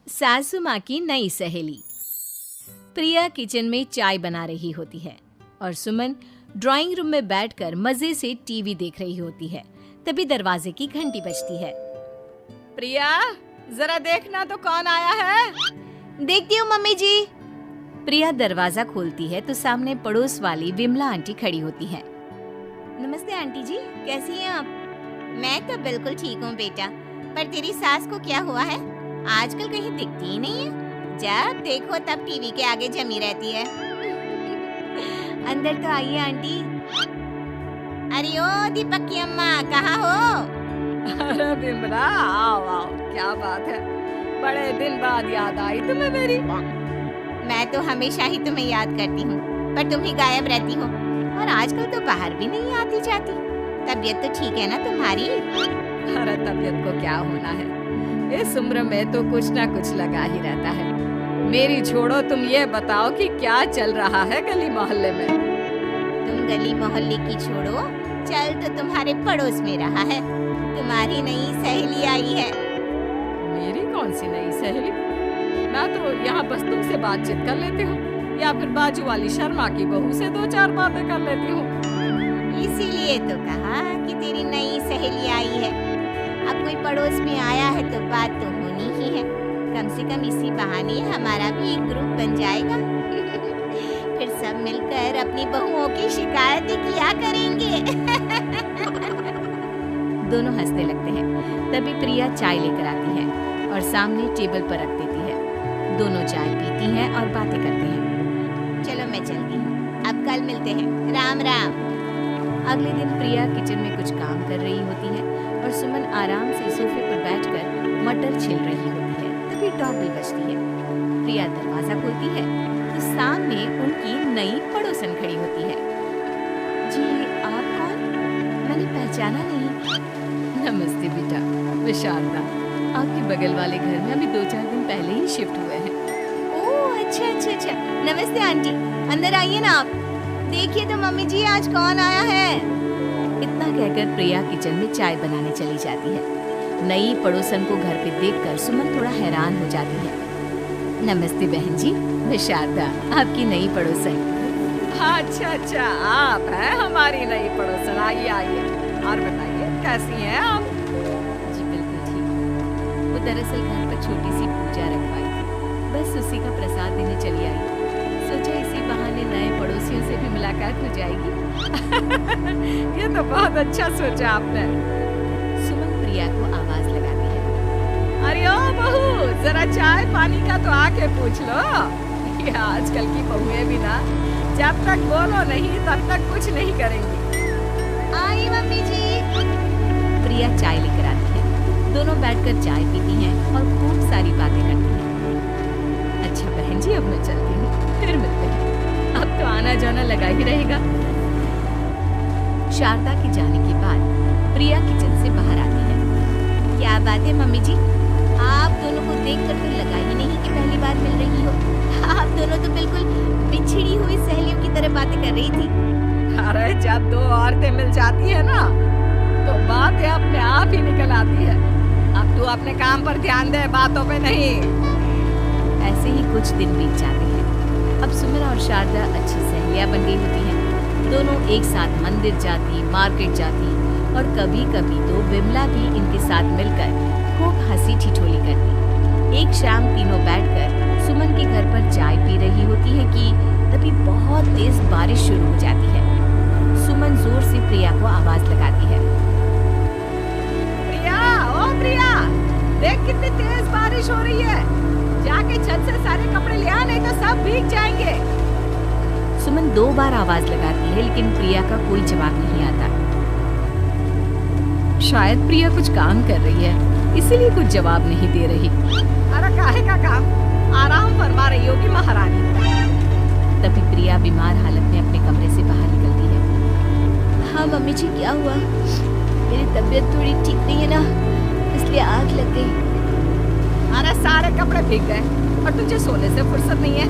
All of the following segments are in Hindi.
सासू माँ की नई सहेली। प्रिया किचन में चाय बना रही होती है और सुमन ड्राइंग रूम में बैठकर मजे से टीवी देख रही होती है। तभी दरवाजे की घंटी बजती है। प्रिया, जरा देखना तो कौन आया है। देखती हूँ मम्मी जी। प्रिया दरवाजा खोलती है तो सामने पड़ोस वाली विमला आंटी खड़ी होती है। नमस्ते आंटी जी, कैसी हैं आप? मैं तो बिल्कुल ठीक हूँ बेटा, पर तेरी सास को क्या हुआ है? आजकल कहीं दिखती ही नहीं है। जब देखो तब टीवी के आगे जमी रहती है। अंदर तो आइए आंटी। अरे ओ दीपक की अम्मा, कहाँ हो? अरे बिमला, आओ आओ, क्या बात है, बड़े दिन बाद याद आई तुम्हें मेरी। मैं तो हमेशा ही तुम्हें याद करती हूँ, पर तुम ही गायब रहती हो और आजकल तो बाहर भी नहीं आती जाती। तबीयत तो ठीक है ना तुम्हारी? अरे तबीयत को क्या होना है, इस उम्र में तो कुछ ना कुछ लगा ही रहता है। मेरी छोड़ो, तुम ये बताओ कि क्या चल रहा है गली मोहल्ले में। तुम गली मोहल्ले की छोड़ो, चल तो तुम्हारे पड़ोस में रहा है। तुम्हारी नई सहेली आई है। मेरी कौन सी नई सहेली? मैं तो यहाँ बस तुमसे बातचीत कर लेती हूँ या फिर बाजू वाली शर्मा की बहू से दो चार बातें कर लेती हूँ। इसीलिए तो कहा कि तेरी नई सहेली आई है। अब कोई पड़ोस में आया है तो बात तो होनी ही है। कम से कम इसी बहाने हमारा भी एक ग्रुप बन जाएगा। फिर सब मिलकर अपनी बहुओं की शिकायतें किया करेंगे। दोनों हंसने लगते हैं। तभी प्रिया चाय लेकर आती है और सामने टेबल पर रख देती है। दोनों चाय पीती हैं और बातें करते हैं। चलो मैं चलती हूँ, अब कल मिलते हैं। राम राम। अगले दिन प्रिया किचन में कुछ काम कर रही होती है और सुमन आराम से सोफे पर बैठकर मटर छिल रही होती है। तभी डॉबल बजती है। प्रिया दरवाजा खोलती है तो सामने उनकी नई पड़ोसन खड़ी होती है। जी, आप कौन? मैंने पहचाना नहीं। नमस्ते बेटा, मैं शारदा, आपके बगल वाले घर में अभी 2-4 दिन पहले ही शिफ्ट हुए हैं। ओह अच्छा अच्छा अच्छा, नमस्ते आंटी, अंदर आइए ना आप। देखिए तो मम्मी जी, आज कौन आया है। इतना कहकर प्रिया किचन में चाय बनाने चली जाती है। नई पड़ोसन को घर पे देखकर सुमन थोड़ा हैरान हो जाती है। नमस्ते बहन जी, मैं शारदा, आपकी नई पड़ोसन। अच्छा अच्छा, आप हैं हमारी नई पड़ोसन। आइए आइए, और बताइए कैसी हैं आप? जी बिल्कुल ठीक। वो दरअसल घर पर छोटी सी पूजा रखवाई थी, बस उसी का प्रसाद देने चली आई। सोचा इसी बहाने नए पड़ोसियों से भी मुलाकात हो जाएगी। ये तो बहुत अच्छा सोचा आपने। सुमन प्रिया को आवाज लगाती है। अरे ओ बहू, जरा चाय पानी का तो आके पूछ लो। ये आजकल की बहुएं भी ना, जब तक बोलो नहीं तब तक कुछ नहीं करेंगी। आई मम्मी जी। प्रिया चाय लेकर आती है। दोनों बैठकर चाय पीती हैं और खूब सारी बातें करती हैं। अच्छा बहन जी, अब मैं चलती हूँ, फिर मिलते हैं। अब तो आना जाना लगा ही रहेगा। शारदा के जाने के बाद प्रिया किचन से बाहर आती है। क्या बात है मम्मी जी, आप दोनों को देखकर तो लगा ही नहीं कि पहली बार मिल रही हो। आप दोनों तो बिल्कुल बिछड़ी हुई सहेलियों की तरह बातें कर रही थी। अरे जब दो औरतें मिल जाती है ना, तो बातें अपने आप ही निकल आती है। अब तू अपने काम पर ध्यान दे, बातों पे नहीं। ऐसे ही कुछ दिन बीत जाते हैं। अब सुमन और शारदा अच्छी सहेलियां बन गई होती हैं। दोनों एक साथ मंदिर जाती, मार्केट जाती और कभी कभी तो विमला भी इनके साथ मिलकर खूब हंसी ठिठोली करती। एक शाम तीनों बैठकर सुमन के घर पर चाय पी रही होती है कि तभी बहुत तेज बारिश शुरू हो जाती है। सुमन जोर से प्रिया को आवाज लगाती है। प्रिया, ओ प्रिया, देख कितनी तेज बारिश हो रही है। जाके छत से सारे कपड़े ले आ, नहीं तो सब भीग जाएंगे। सुमन 2 बार आवाज लगाती है लेकिन प्रिया का कोई जवाब नहीं आता। शायद प्रिया कुछ काम कर रही है, इसीलिए कुछ जवाब नहीं दे रही। अरे काहे का काम, आराम फरमा रही होगी महारानी। तभी प्रिया बीमार हालत में अपने कमरे से बाहर निकलती है। हाँ मम्मी जी, क्या हुआ? मेरी तबीयत थोड़ी ठीक नहीं है ना, इसलिए आग लग गई। अरे सारे कपड़े भीग गए और तुझे सोने से फुर्सत नहीं है।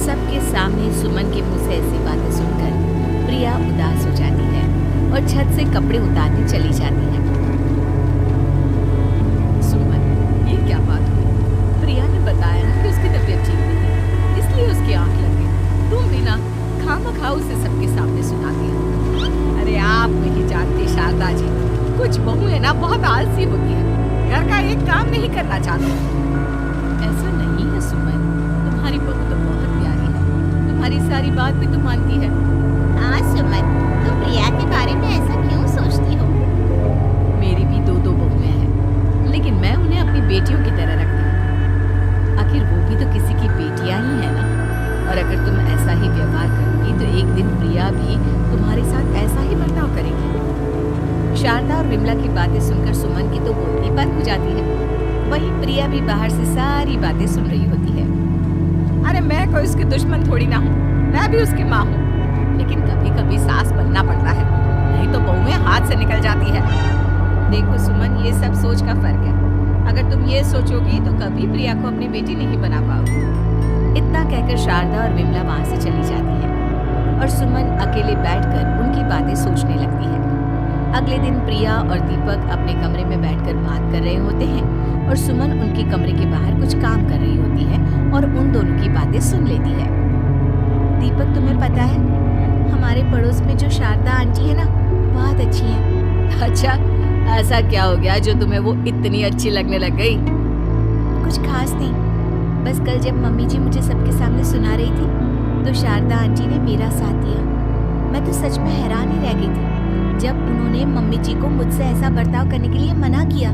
सबके सामने सुमन के मुंह से ऐसी बातें सुनकर प्रिया उदास हो जाती है और छत से कपड़े उतारने चली जाती है। सुमन, ये क्या बात हुई? करना चाहते हो। ऐसा नहीं है सुमन, तुम्हारी बहू तो बहुत प्यारी है, तुम्हारी सारी बात भी तो मानती है। हाँ सुमन, तुम प्रिया के बारे में ऐसा क्यों सोचती हो? मेरी भी दो बहुएं हैं, लेकिन मैं उन्हें अपनी बेटियों की तरह रखती हूँ। आखिर वो भी तो किसी की बेटियां ही है ना। और अगर तुम ऐसा ही व्यवहार करोगी तो एक दिन प्रिया भी तुम्हारे साथ ऐसा ही बर्ताव करेगी। शारदा और विमला की बातें सुनकर सुमन की तो बोलती बंद हो जाती है। वहीं प्रिया भी बाहर से सारी बातें सुन रही होती है। अरे मैं कोई उसकी दुश्मन थोड़ी ना हूँ, मैं भी उसकी माँ हूँ। लेकिन कभी कभी सास बनना पड़ता है, नहीं तो बहुएं हाथ से निकल जाती है। देखो सुमन, ये सब सोच का फर्क है। अगर तुम ये सोचोगी तो कभी प्रिया को अपनी बेटी नहीं बना पाओगी। इतना कहकर शारदा और विमला वहां से चली जाती है और सुमन अकेले बैठकर उनकी बातें सोचने लगती है। अगले दिन प्रिया और दीपक अपने कमरे में बैठकर बात कर रहे होते हैं और सुमन उनके कमरे के बाहर कुछ काम कर रही होती है और उन दोनों की बातें सुन लेती है। दीपक, तुम्हें पता है हमारे पड़ोस में जो शारदा आंटी है ना, बहुत अच्छी है। अच्छा, ऐसा क्या हो गया जो तुम्हें वो इतनी अच्छी लगने लग गई? कुछ खास नहीं, बस कल जब मम्मी जी मुझे सबके सामने सुना रही थी तो शारदा आंटी ने मेरा साथ दिया। मैं तो सच में हैरान ही रह गई थी जब उन्होंने मम्मी जी को मुझसे ऐसा बर्ताव करने के लिए मना किया।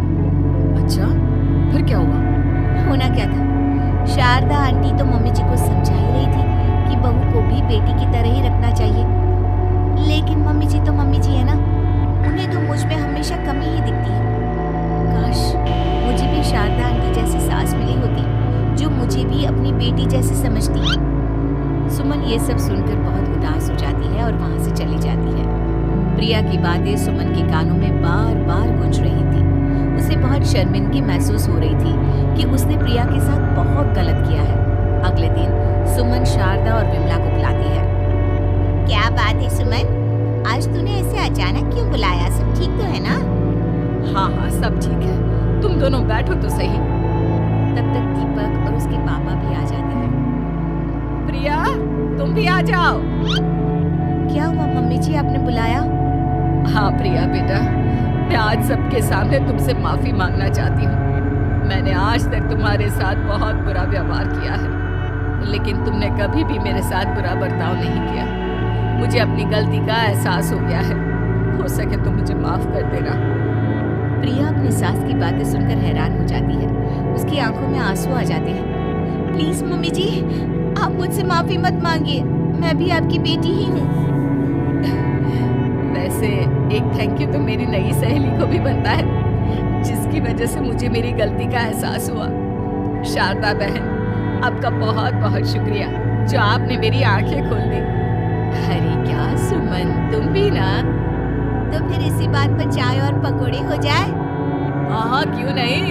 अच्छा, फिर क्या हुआ? होना क्या था, शारदा आंटी तो मम्मी जी को समझा ही रही थी कि बहू को भी बेटी की तरह ही रखना चाहिए। लेकिन मम्मी जी तो मम्मी जी है ना, उन्हें तो मुझ में हमेशा कमी ही दिखती है। काश मुझे भी शारदा आंटी जैसी सास मिली होती जो मुझे भी अपनी बेटी जैसे समझती। सुमन ये सब सुनकर बहुत उदास हो जाती है और वहां से चली जाती है। प्रिया की बातें सुमन के कानों में बार बार गूंज रही थी। उसे बहुत शर्मिंदगी महसूस हो रही थी कि उसने प्रिया के साथ बहुत गलत किया है। अगले दिन सुमन शारदा और विमला को बुलाती है। क्या बात है सुमन, आज तूने ऐसे अचानक क्यों बुलाया? सब ठीक तो है ना? हाँ हाँ, सब ठीक है, तुम दोनों बैठो तो सही। तब तक दीपक और उसके पापा भी आ जाते हैं। प्रिया, तुम भी आ जाओ। क्या हुआ मम्मी जी, आपने बुलाया? हाँ प्रिया बेटा, मैं आज सबके सामने तुमसे माफी मांगना चाहती हूँ। मैंने आज तक तुम्हारे साथ बहुत बुरा व्यवहार किया है, लेकिन तुमने कभी भी मेरे साथ बुरा बर्ताव नहीं किया। मुझे अपनी गलती का एहसास हो गया है, हो सके तो मुझे माफ कर देना। प्रिया अपनी सास की बातें सुनकर हैरान हो जाती है। उसकी आंखों में आंसू आ जाते हैं। प्लीज मम्मी जी, आप मुझसे माफी मत मांगिए, मैं भी आपकी बेटी ही हूँ। वैसे एक थैंक यू तो मेरी नई सहेली को भी बनता है, जिसकी वजह से मुझे मेरी गलती का एहसास हुआ। शारदा बहन, आपका बहुत बहुत शुक्रिया जो आपने मेरी आंखें खोल दी। अरे क्या सुमन, तुम भी ना। तो फिर इसी बात पर चाय और पकोड़े हो जाए? हाँ हाँ, क्यों नहीं।